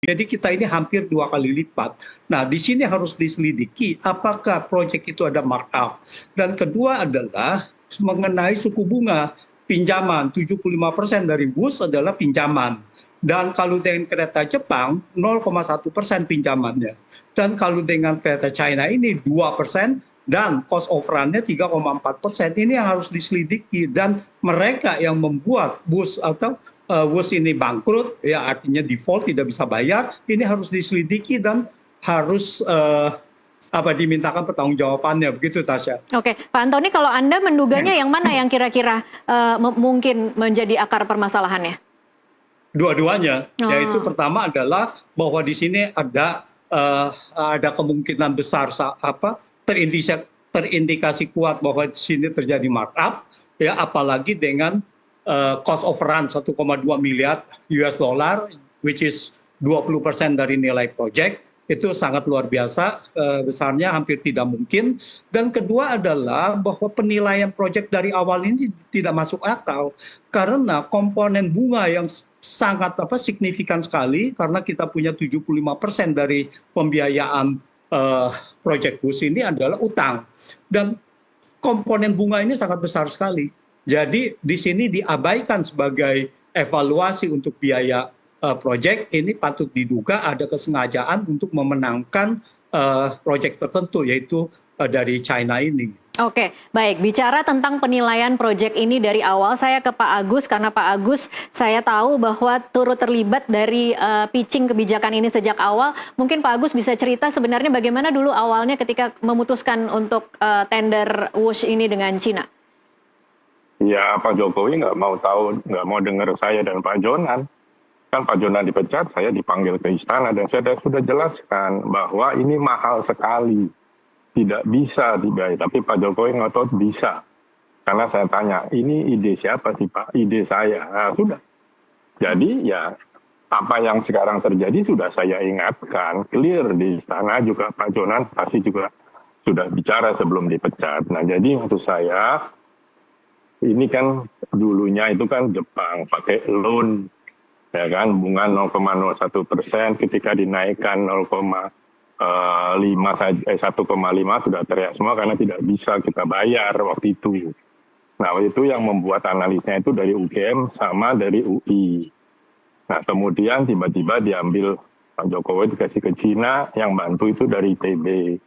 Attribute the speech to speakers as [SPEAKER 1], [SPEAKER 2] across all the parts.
[SPEAKER 1] Jadi kita ini hampir 2 kali lipat. Nah, di sini harus diselidiki apakah proyek itu ada markup. Dan kedua adalah mengenai suku bunga pinjaman. 75% dari WUS adalah pinjaman. Dan kalau dengan kereta Jepang 0,1% pinjamannya. Dan kalau dengan kereta China ini 2% dan cost of run-nya 3,4%. Ini yang harus diselidiki dan mereka yang membuat WUS atau WUS ini bangkrut, ya artinya default tidak bisa bayar, ini harus diselidiki dan harus dimintakan pertanggungjawabannya, begitu Tasya.
[SPEAKER 2] Oke, Pak Antoni, kalau Anda menduganya yang mana yang kira-kira mungkin menjadi akar permasalahannya?
[SPEAKER 1] Dua-duanya, yaitu pertama adalah bahwa di sini ada kemungkinan besar terindikasi kuat bahwa di sini terjadi markup, ya apalagi dengan cost of run 1,2 miliar US dollar, which is 20% dari nilai proyek, itu sangat luar biasa besarnya, hampir tidak mungkin. Dan kedua adalah bahwa penilaian proyek dari awal ini tidak masuk akal karena komponen bunga yang sangat signifikan sekali, karena kita punya 75% dari pembiayaan proyek WUS ini adalah utang, dan komponen bunga ini sangat besar sekali. Jadi di sini diabaikan sebagai evaluasi untuk biaya proyek. Ini patut diduga ada kesengajaan untuk memenangkan proyek tertentu, yaitu dari China ini.
[SPEAKER 2] Oke, baik. Bicara tentang penilaian proyek ini dari awal, saya ke Pak Agus, karena Pak Agus saya tahu bahwa turut terlibat dari pitching kebijakan ini sejak awal. Mungkin Pak Agus bisa cerita sebenarnya bagaimana dulu awalnya ketika memutuskan untuk tender WUS ini dengan Cina?
[SPEAKER 3] Ya, Pak Jokowi nggak mau tahu, nggak mau dengar saya dan Pak Jonan. Kan Pak Jonan dipecat, saya dipanggil ke istana dan saya sudah jelaskan bahwa ini mahal sekali. Tidak bisa dibayar, tapi Pak Jokowi nggak tahu bisa. Karena saya tanya, ini ide siapa sih Pak? Ide saya. Nah, sudah. Jadi ya, apa yang sekarang terjadi sudah saya ingatkan, clear di istana juga Pak Jonan pasti juga sudah bicara sebelum dipecat. Nah, jadi maksud saya, ini kan dulunya itu kan Jepang pakai loan, ya kan, bunga 0,01%, ketika dinaikkan 1,5 sudah teriak semua karena tidak bisa kita bayar waktu itu. Nah, waktu itu yang membuat analisnya itu dari UGM sama dari UI. Nah, kemudian tiba-tiba diambil Pak Jokowi dikasih ke Cina, yang bantu itu dari ITB.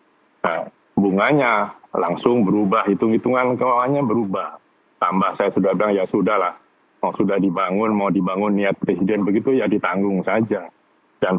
[SPEAKER 3] Nah, bunganya langsung berubah, hitung-hitungan keuangannya berubah. Tambah saya sudah bilang, ya sudahlah, mau sudah dibangun, mau dibangun niat presiden begitu, ya ditanggung saja. Dan